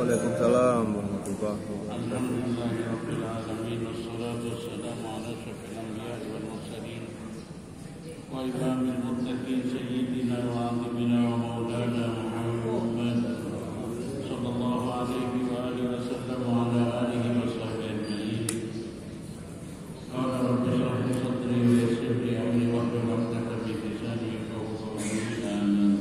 Waalaikumsalam warahmatullahi wabarakatuh. Alhamdulillahirabbil alamin wassalatu wassalamu ala asyrafil anbiya'i wal mursalin wa imamil muttaqin sayyidina wa habibina wa maulana Muhammad sallallahu alaihi wa alihi wasallam wa ala alihi wa sahbihi ajma'in. Qala rabbi shrah li sadri wa yassir li amri wahlul 'uqdatam min lisani yafqahu qawli. Amin.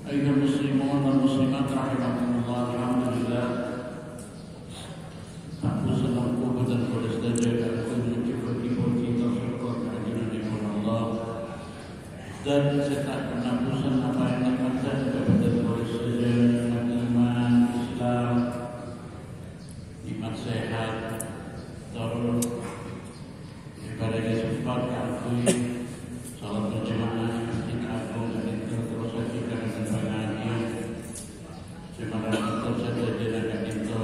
Ayuhal muslimun wal muslimat rahimakumullah, alhamdulillah. Aku senang dan boleh saja aku mencuba kita syukur kehadiran Allah. Dan saya tak pernah bosan apa yang ada kepada boleh saja iman Islam, iman sehat, terus ibadahnya sempat diakui, salat berjamaah masjid agung dan itu terus saja dengan pengajian. Sebenarnya terus saja dengan itu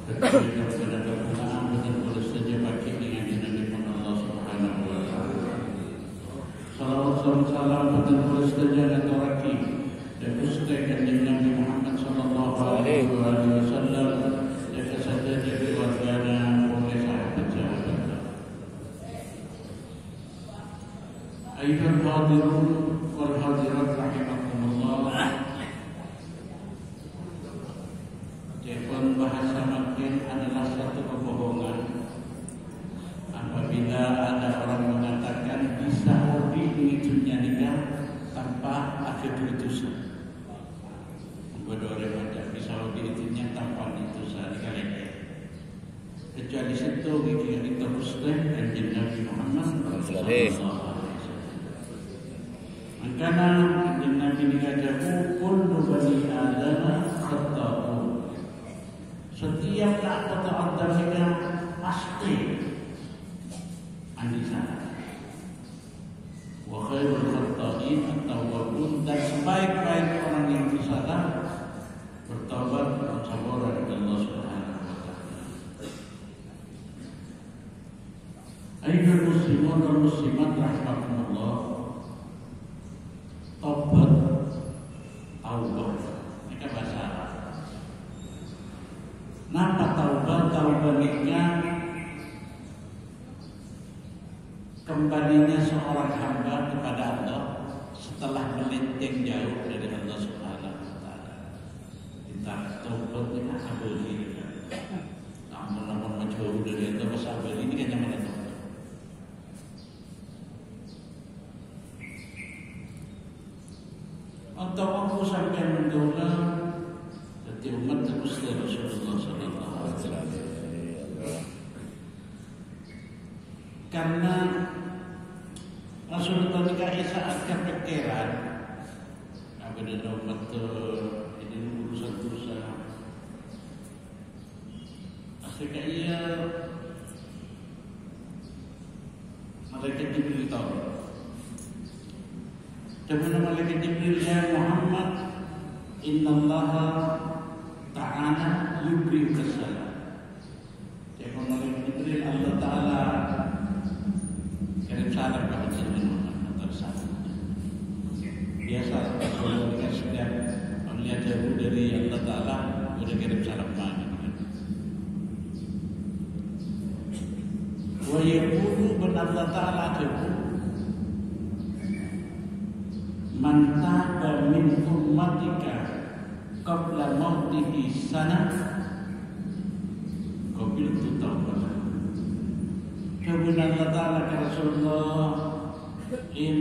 terkait dengan kegunaan dan boleh saja bagi dengan Allah Subhanahu Wa Taala. Salawat salam dan boleh saja teraki dan ustakan dengan Nabi Muhammad Sallallahu Alaihi Wasallam dan saja jadi warganya oleh sahabat-sahabat. Ayuhal hadirun wal hadirat rahimakumullah. Jepun bahasa makin adalah satu kebohongan apabila ada orang mengatakan bisa di dunia nikah tanpa ada dosa. Bodoh remat bisa diitunya tanpa dosa sekali. Kecuali situ yang itu muslim dan Nabi Muhammad sallallahu alaihi wasallam. Karena Nabi dikatakan kullu bani Adam khata'un. Setiap kata mereka pasti anisa. Wa khairul khata'in at-tawwabun, dan sebaik-baik orang yang bersalah bertaubat dan sabar kepada Allah Subhanahu wa taala. Ayyuhal muslimun wal muslimat rahimakumullah. Taubat, ini bahasa Arab. Napa taubatnya kembalinya seorang hamba kepada Allah setelah melintang jauh dari Allah Subhanahu Wa Taala. Kita taubatnya abadi. Namun menjauh dari Allah abadi ini kan yang mana? Untuk aku sampai mendola setiap umat terus Rasulullah Sallallahu Alaihi Wasallam. Karena Rasulullah dikasih saat kepikiran, apa dia umat ini urusan asyik ia mereka diberitahu. Kemudian malaikat Jibril, ya Muhammad, innallaha ta'ala yubri'uka salam. Jadi malaikat Jibril, Allah Ta'ala kirim salam kepada Muhammad atau salam. Biasa Rasulullah dengan setiap melihat jauh dari Allah Ta'ala sudah kirim salam kepada. Wa yaqulu benar Allah Ta'ala jauh. Man taba min ummatika qabla mautihi sana qabiltu taubatah. Kemudian Allah Ta'ala ke Rasulullah,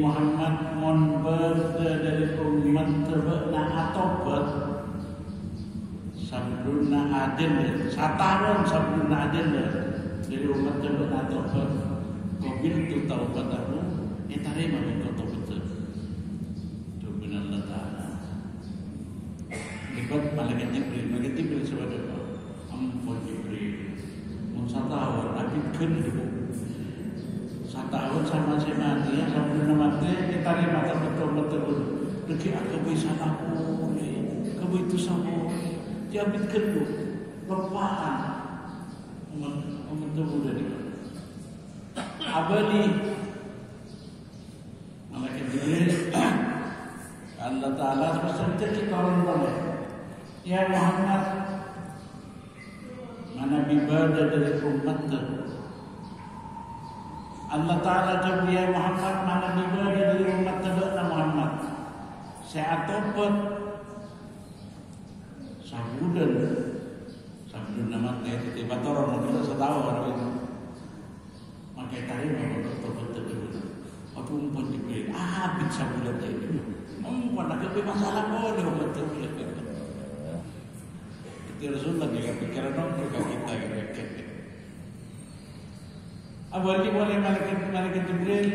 Muhammad mon berda dari umat terbena atobat sabruna adil sataron sabruna adil dari umat terbena atobat qabiltu taubatahu terima engkau taubat. Ikut malaikat Jibril sebagai apa? Ampun Jibril. Satu Nabi kedua. 1 tahun sama si mati ya sampai mati kita terima betul-betul. Lagi aku bisa aku, kamu itu sama. Jabit kedua, lupaan. Betul dari. Abadi malaikat Jibril Allah Ta'ala beserta kita orang boleh. Ya Muhammad, mana ibadah dari umat tu. Allah Ta'ala jawab, ya Muhammad, mana ibadah dari umat tu Muhammad. Saya atopet sabudan nama dia tiba orang kita setahu orang itu. Makai tadi memang betul-betul. Aku pun dibeli. Bisa bulan itu. Pada kepi masalah boleh betul. Itu Rasulullah dia pikiran orang kita kita. Awalnya boleh malaikat Jibril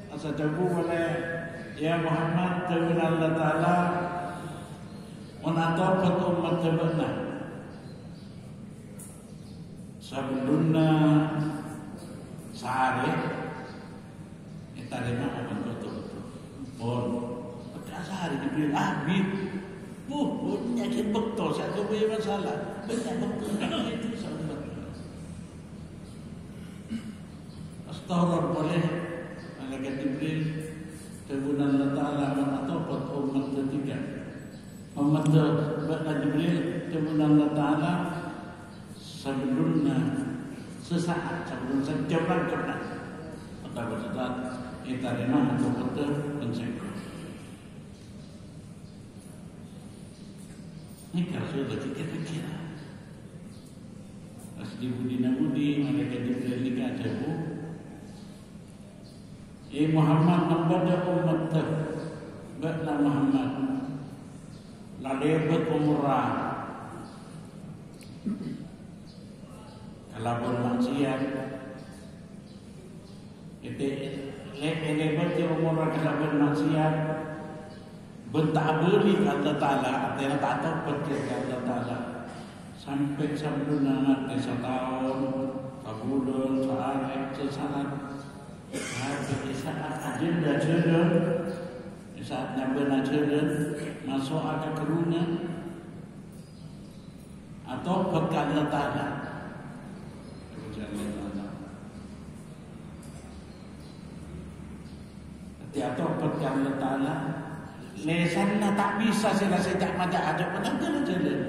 asal jauh boleh ya Muhammad tawil Allah Ta'ala menatofat umat jabana sebelumnya sehari kita lima akan betul-betul bon sehari Jibril habis penyakit betul saya punya masalah banyak betul itu sahabat Astagfirullah boleh malaikat Jibril kemudian Allah Ta'ala menatofat umat ketiga umat malaikat Jibril kemudian Allah Ta'ala sebelumnya sesaat sebelum sejam kena atau bersetat kita lima atau betul mencegah. Ini kalau sudah fikir-fikir pas dibudi mereka diberikan jabu Muhammad membaca umat bakna Muhammad ladebet umurah kalabun maksiat itu ladebet umurah kalabun maksiat bentak beri Allah Ta'ala artinya tak tahu betul Allah Ta'ala sampai sebelum mati setahun sebulan sehari sesaat saat agenda cerdas saat nyambil cerdas masuk agak keruna atau pekan Allah Ta'ala atau pekan Allah Ta'ala lesannya tak bisa sila sejak mata ada penanggal jalan.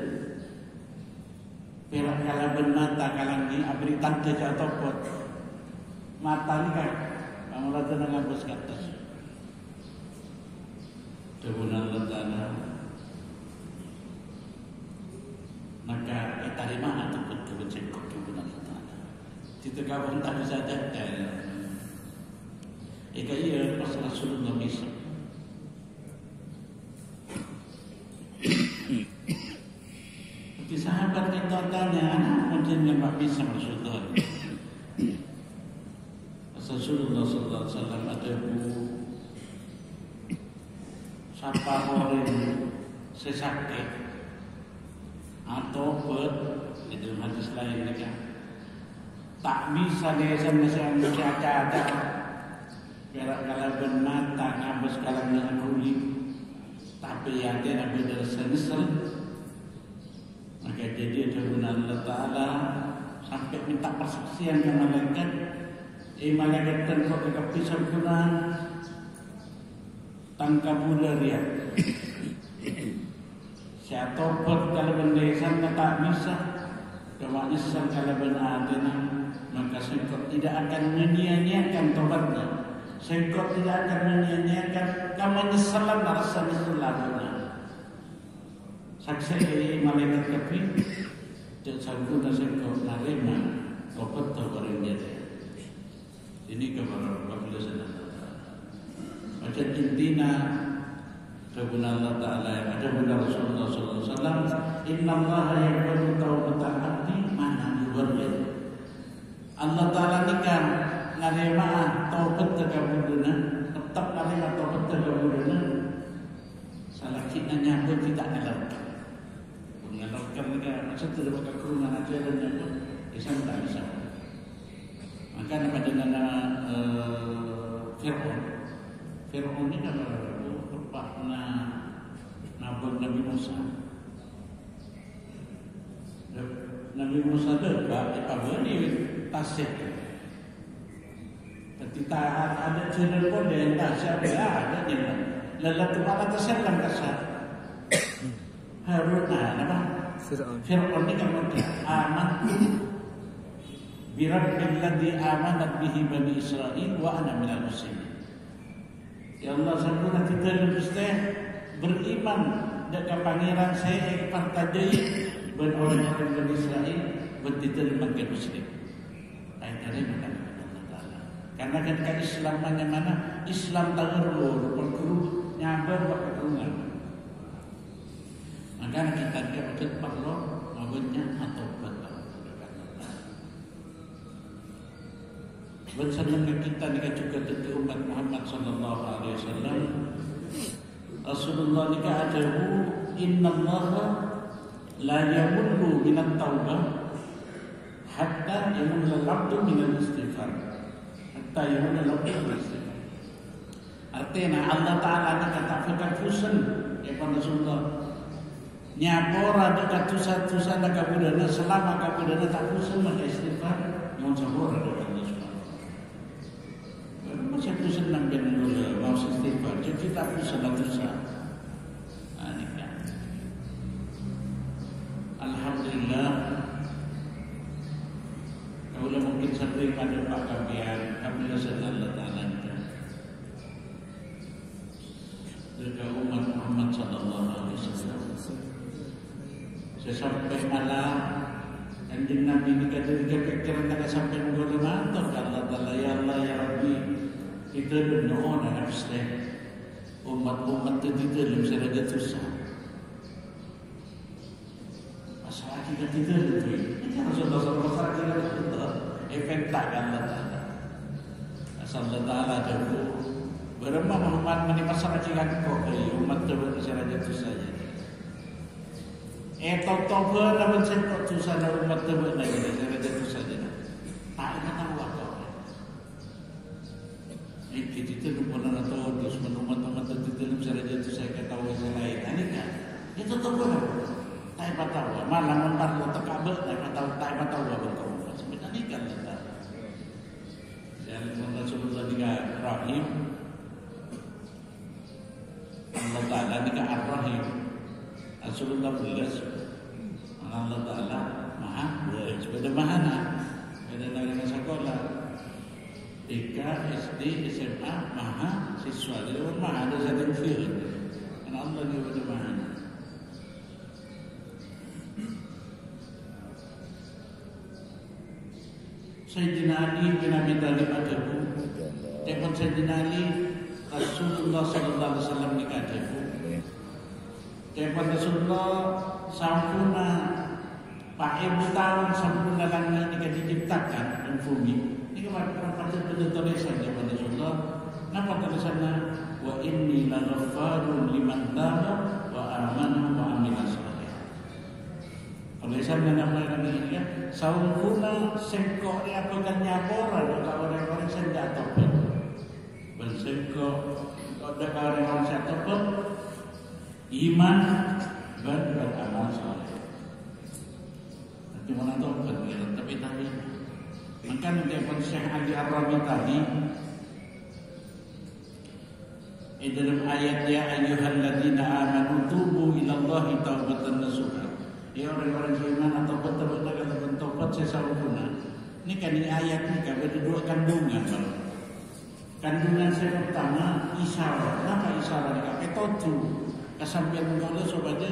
Perak kalau bermata kalau ni abri tante jatuh pot mata ni kan, kamu rasa dengan bos kata. Kebenaran lantana, maka kita lima atau betul cekok kebenaran lantana. Kita kau tak bisa jatuh. Ika ia pasal Rasulullah bisa. Di sahabat kita tanya, mungkin yang tak bisa Rasulullah. Rasulullah Sallallahu Alaihi Wasallam ada siapa orang sesakit atau itu hadis lain kan tak bisa dia sama-sama ada berak kalau bermata ngabus kalau kulit tapi yang dia nak bersenisal maka jadi kebenaran Allah Ta'ala sampai minta persaksian ke malaikat malaikat tentu kepisah Quran tangkap bulan dia saya tobat kalau bendesan tak bisa cuma nyesal kalau benadena maka sengkau tidak akan menyia-nyiakan tobatnya sengkau tidak akan menyia-nyiakan kamu nyesalan rasa nyesalan saksi malaikat kepi dan sanggup sengkau narima tobat tawarin dia ini kepada Bapak Sana macam intina kebenaran Allah Ta'ala ada benar Rasulullah Sallallahu Alaihi Wasallam Inna Allah yaqbalu taubatal abdi mana yuwarrid Allah Ta'ala ni kan narima taubat terkabulna tetap narima taubat terkabulna salah kita nyambut tidak ngelakkan mengelakkan mereka macam tu dapat kerunan ajarannya pun Islam tak bisa maka nama dengan Fir'aun ni kalau pernah nabung Nabi Musa. Nabi Musa tu apa ni tasik. Ketika ada channel pun dia tak siapa ada ni. Lalu mana terselang kasar. Harun apa? Fir'aun ni kan aman birabbil ladzi amanat bihi bani Israil wa ana minal muslimin. Ya Allah sambuna kita mesti beriman dengan pangeran saya partajai ben orang-orang Bani Israel berterima ke muslim. Ayat ini bukan Allah Taala. Karena ketika Islam mana Islam tagarur perlu nyabar berkerunan. Maka kita dia perlu mabutnya atau betul. Bersama kita juga tentu umat Muhammad sallallahu alaihi wasallam. Rasulullah dikatakan innallaha la yamullu minat taubah hatta yamulla al-'abdu minal istighfar. Hatta yamulla al-'abdu minal istighfar. Artinya Allah Taala katakan fusan kepada Rasulullah. Nyapora dekat tusa-tusa nak kabudana selama kabudana tak fusan maka istighfar yang sabora dekat Allah Subhanahu. Macam fusan nang ben mau istighfar jadi tak fusan tusa. Alhamdulillah. Kalau mungkin sering pada Pak Kabian, alhamdulillah Allah Taala dengan umat Muhammad sallallahu alaihi wasallam. Sampai malam Kanjeng Nabi ni kata pikiran tak sampai menggoda mantap Allah Taala ya Allah ya Rabbi kita berdoa dan abstain umat-umat itu dalam serada susah masalah kita itu ini Rasulullah SAW kita efek tak Allah Taala asal Allah Taala jauh beremah Muhammad menikah masalah kita kok umat itu serada susah saja. Tahu dalam sentuh susah dalam umat tersebut lagi saya jatuh saja. Tak ada tahu apa. Kita tu pun nak tahu terus umat tertentu saya jatuh saya ketahui saya lain. Ini kan itu tahu apa? Tak tahu. Malam membar terkabel tak tahu apa betul. Sebenarnya kan tak. Dan Rasulullah juga Rahim. Allah Taala juga Ar-Rahim. Rasulullah belas Allah Taala maha sepeda mahana pada dari sekolah TK SD SMA maha siswa jadi orang maha ada satu field karena Allah dia pada mahana Sayyidina Ali bin Abi Thalib adaku telepon Sayyidina Ali Rasulullah sallallahu alaihi wasallam dikatakan kepada Rasulullah sampuna Pak Ibu tahun sampuna langit jika diciptakan dan bumi. Ini kepada tulisan kepada Rasulullah. Napa tulisannya? Wa inni laghaffarun liman taba wa amana wa amila salih. Tulisannya nama kami ini sampuna sengkok dia akan nyapora kalau orang-orang senja topet. Bersengkok ada orang-orang senja topet. Iman dan beramal saleh. Nanti mana tahu kan? Tapi tadi, maka menjadi Syekh Ali Ar-Rabi tadi. Dalam ayat ya ayyuhalladzina amanu tubu ilallahi taubatan nasuha. Ya orang-orang beriman atau betul-betul akan bertobat sesungguhnya. Ini kan ini ayat ini kan berdua kandungan. Kandungan saya pertama isyarat. Apa isyarat? Ketotu. Kesampian mengkala supaya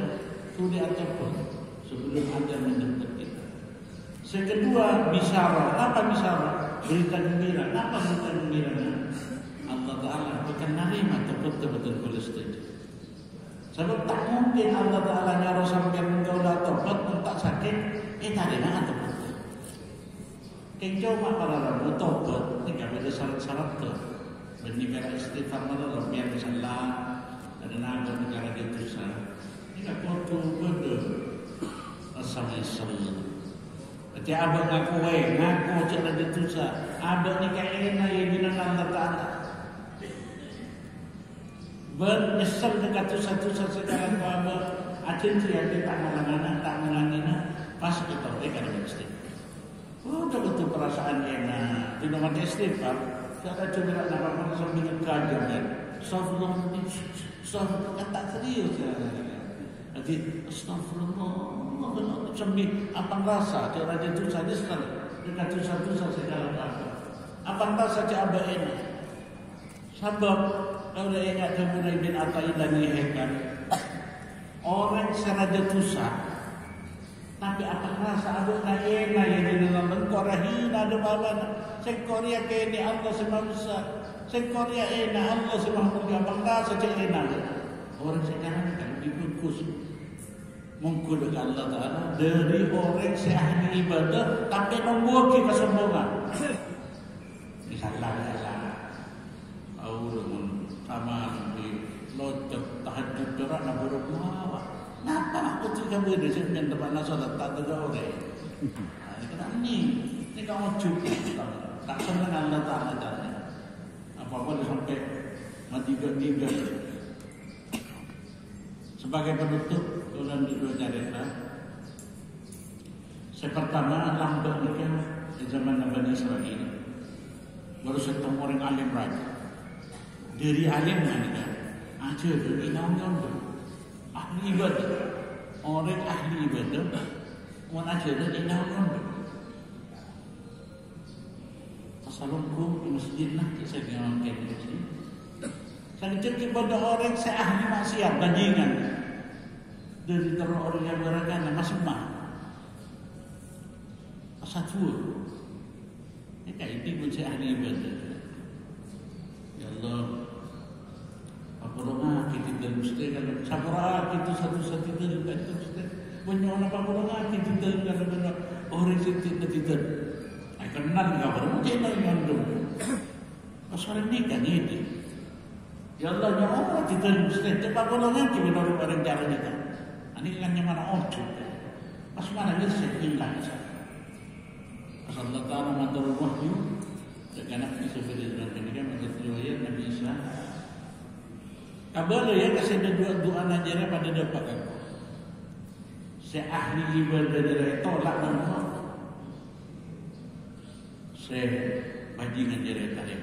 sudah ataupun sebelum ada menjemput kita. Kedua bisyara. Apa bisyara? Berita gembira. Apa berita gembira? Allah Taala akan nerima betul-betul boleh setuju. Sebab tak mungkin Allah Taala nyuruh sampian mengkala tobat tak sakit. Tadi nak tobat. Kencau para rabu tobat. Ini ada syarat-syarat tu. Benikah istighfar malah biar salah. Ada naga negara dia dosa. Ini foto bodoh. Assalamualaikum. Jadi abang ngaku cakap dia dosa. Abang ni kayaknya yang bilang Allah Taala. Bernyesal dekat dosa-dosa sekarang abang. Acin dia tak menangana, tak menangina. Pas kita mereka ada istighfar. Betul perasaan enak. Tidak ada istighfar. Tidak ada cedera apa-apa sambil kajian. Astagfirullah ni, astagfirullah tak serius ya. Jadi astagfirullah sambil apa rasa dia raja tu saja sekali. Dia dosa-dosa segala apa. Apa rasa dia abah ini? Sebab kalau ingat Murai bin Athaillah ni hekan orang sengaja dosa. Tapi apa rasa ada lain yang di dalam bengkorahin ada bawa sekoria ke ini Allah semasa sekoria ini Allah semasa bangga saja ini orang sekarang kan dibungkus mengkudu Allah Taala dari orang seahli ibadah tapi membuat kesombongan. Misalnya Allah sama di locok tahajud doa nak berdoa. Napa aku juga beda sebenarnya tempat nasolat tak ada orang. Ini kamu cukup tak senang Allah Taala jalan. Apa-apa sampai mati tiga. Sebagai penutup dalam dua cerita. Pertama lambat nikah di zaman Nabi Israel. Baru setengah orang alim raja. Dari alim nikah. Aja dari naung-naung. Ahli ibadah, orang ahli ibadah, orang ajaran ini orang. Assalamualaikum di masjid lah, saya bilang ke masjid. Saya cakap pada orang saya ahli maksiat bajingan dari teror orang yang beragama masuk mah. Satu, ini kayak ini pun saya ahli ibadah. Ya Allah. Apalagi kita dalam mesti kalau sabra kita satu-satu dalam itu mesti punya orang apalagi kita dalam dalam orang itu tidak kenal nggak bermungkin yang dulu pasal ini kan ini ya Allah nyawa kita mesti cepat golongan kita baru bareng cara kita ini kan yang mana orang pas mana dia sehilang pasal Allah Taala mengatur wahyu dengan Nabi seperti dalam ini kan menurut riwayat Nabi Isa. Kabar ya kasih doa najara pada dapat aku. Saya ahli ibadah dari tolak dan tolak. Saya bajingan dari tadi.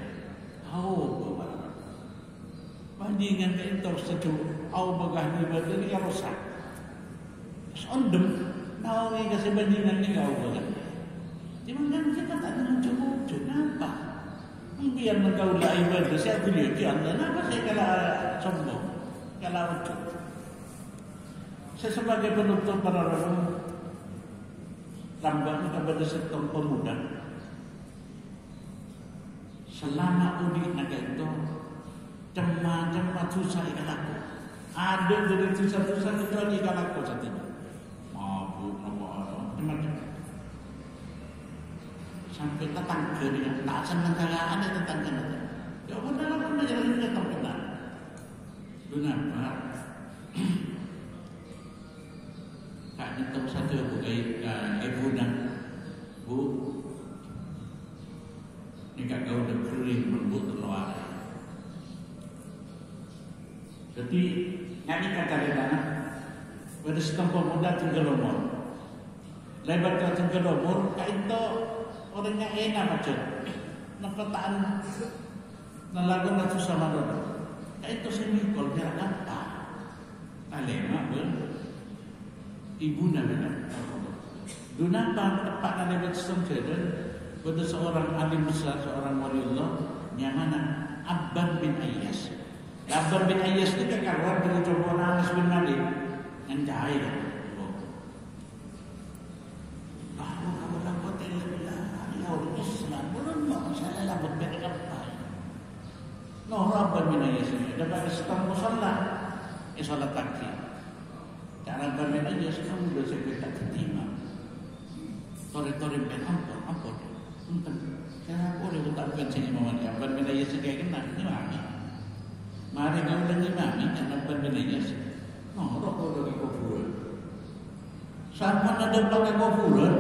Bapak. Bajingan itu sejuk. Bagah ibadah ni rosak. Sondem. Nawangi kasih bajingan ni kau bagah. Cuma kan kita tak ada lucu-lucu. Kenapa? Biar engkau lah ibadah, saya boleh ke Allah. Kenapa saya kalah sombong, kalah ucap? Saya sebagai penutup para orang lambat kepada sektor pemuda. Selama udik naga itu, cema susah ikan aku. Ada dari susah-susah itu lagi ikan aku satunya. Mabuk, macam-macam. Sampai tetangga dia tak senang kaya ada tetangga dia. Ya benar pun dia jalan dia tak benar. Kenapa? Kak itu satu ibu dan bu, ni kak kau dah kering lembut keluar. Jadi nyanyi kata dia pada setempat muda tinggal umur. Lebar kau tinggal umur kak itu orangnya enak macam nampakan nalago na susah malu. Itu semikol dia apa? Alema ber ibu namanya. Dunapa tepat nalebet sengkedan pada seorang alim besar, seorang waliullah yang mana Abban bin Ayyas. Abban bin Ayyas itu keluar dari coba Anas bin Malik yang jahil. Abban bin Ayyas ini dapat setengah musalla salat takbir. Cara Abban bin Ayyas kamu sudah saya terima. Tori-tori apa dia? Untung saya boleh ucapkan sini Imam Abban bin Ayyas kayak kenal imam. Mari kamu dan imam dan Abban bin Ayyas. Rok lagi kufuran. Sama ada pakai kufuran.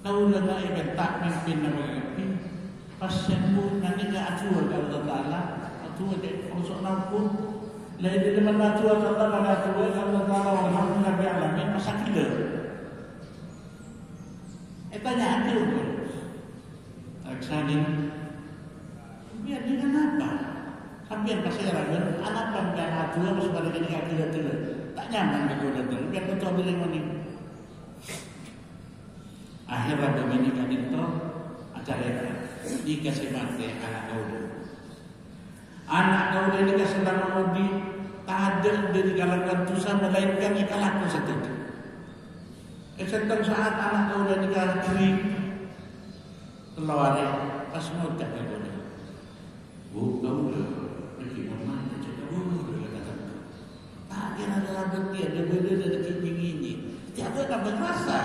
Kau dah ikan tak mimpin nama kami. Pasien nanti dia acuh kalau Allah Taala acuh dia masuk nampun lain dia mana acuh Allah Taala acuh Allah Taala alhamdulillah bi alamin masa kira tanya acuh aksani biar dia kenapa biar kasih ragu, anak bangga atu harus balik ini kaki dulu. Tak nyaman ke kuda dulu, biar betul bilang mani. Akhirnya begini kan itu acara dikasih mati anak kau. Anak kau ini dikasih nama di tak ada dari kalangan Tuhan melainkan ikhlas satu. Setiap saat anak kau dah dikasih keluar pas mau tak kau dah. Kau dah pergi mana? Cakap kau dah kata. Tak kira dalam beti ada benda dari kiping ini. Tiada apa ngerasa?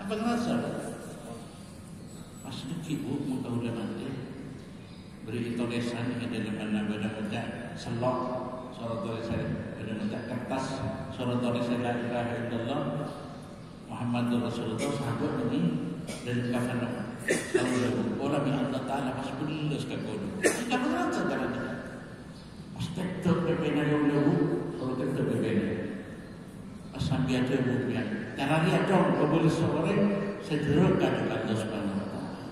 Apa ngerasa? Pas dikit mau kau dah nanti beri tulisan di dalam mana baca selok surat tulisan baca kertas surat tulisan la ilaha illallah Muhammadur Rasulullah sahabat ini dari kafan orang yang Allah Ta'ala pas berilus ke kau tak pernah sejarah ini pas tetap bebena yang kalau tetap bebena pas sambil ada buknya karena dia dong boleh sore sederhana Allah Subhanahu Wa Ta'ala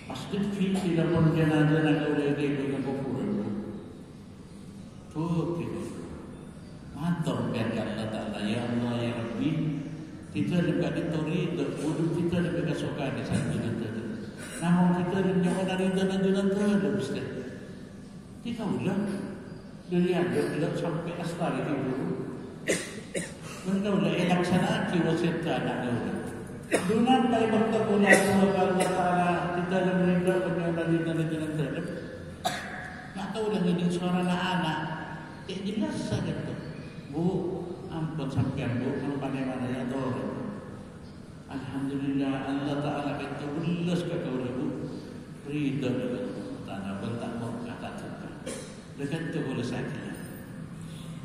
pas itu tidak pun jenazah nak oleh dia dengan kubur tu kita matur kepada Allah Ta'ala ya Allah ya Rabbi kita dekat ditori hidup kita dekat kesukaan di sana kita namun kita menjauh dari jalan-jalan terhadap Ustaz kita ulang dari ada sampai astari itu menurut elak sana kiwasir ke anak kita dunan dari bertemu Allah Ta'ala kita menerima menjauh dari jalan-jalan terhadap tak tahu dah ini suara anak jelas saja tu bu ampun sampean bu kalau bagaimana ya dor alhamdulillah Allah Ta'ala kita berilus ke kau bu ridha dengan tanah bentak mau kata tu dekat tu boleh saja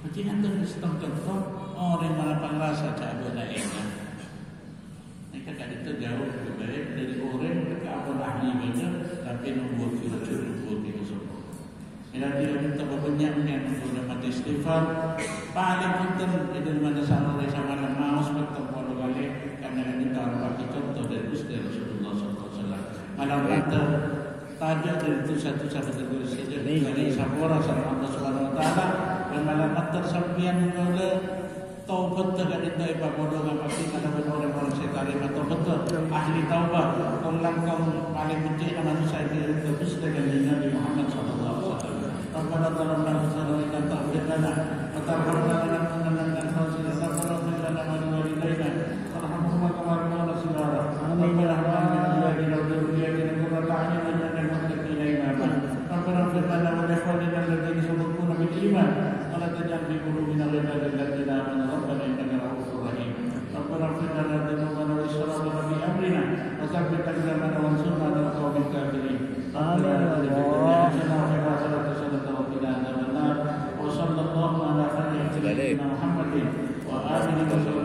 macam mana tu setengah orang mana pengrasa cabai naiknya mereka kan itu jauh lebih baik dari orang mereka apa ahli banyak tapi membuat filter itu semua. Bila tidak minta berbanyak untuk mati istighfar, paling penting itu mana salah sama mau bertemu kali karena kita bagi contoh dari Ustaz Rasulullah SAW. Malam kata tajuk dari itu satu sahabat tertulis saja dari sabora sama Allah Subhanahu Wa Taala dan malam kata sampian oleh taubat terhadap itu ibadah dengan pasti ada orang-orang sekali taubat ahli taubat kaum paling benci manusia itu terus dengan Nabi Muhammad SAW. ربنا ظلمنا انفسنا وان لم تغفر لنا وترحمنا لنكونن من الخاسرين ربنا اغفر لنا ولوالدينا وارحمهما كما ربونا صغارا ربنا هب لنا من ازواجنا وذرياتنا قرة اعين واجعلنا للمتقين اماما ربنا اغفر لنا ولاخواننا الذين سبقونا بالايمان ولا تجعل في قلوبنا غلا للذين امنوا ربنا انك رؤوف رحيم ربنا اغفر لنا ذنوبنا واسرافنا في امرنا وثبت اقدامنا وانصرنا على القوم الكافرين وصلى الله على خير سيدنا محمد وآله وصحبه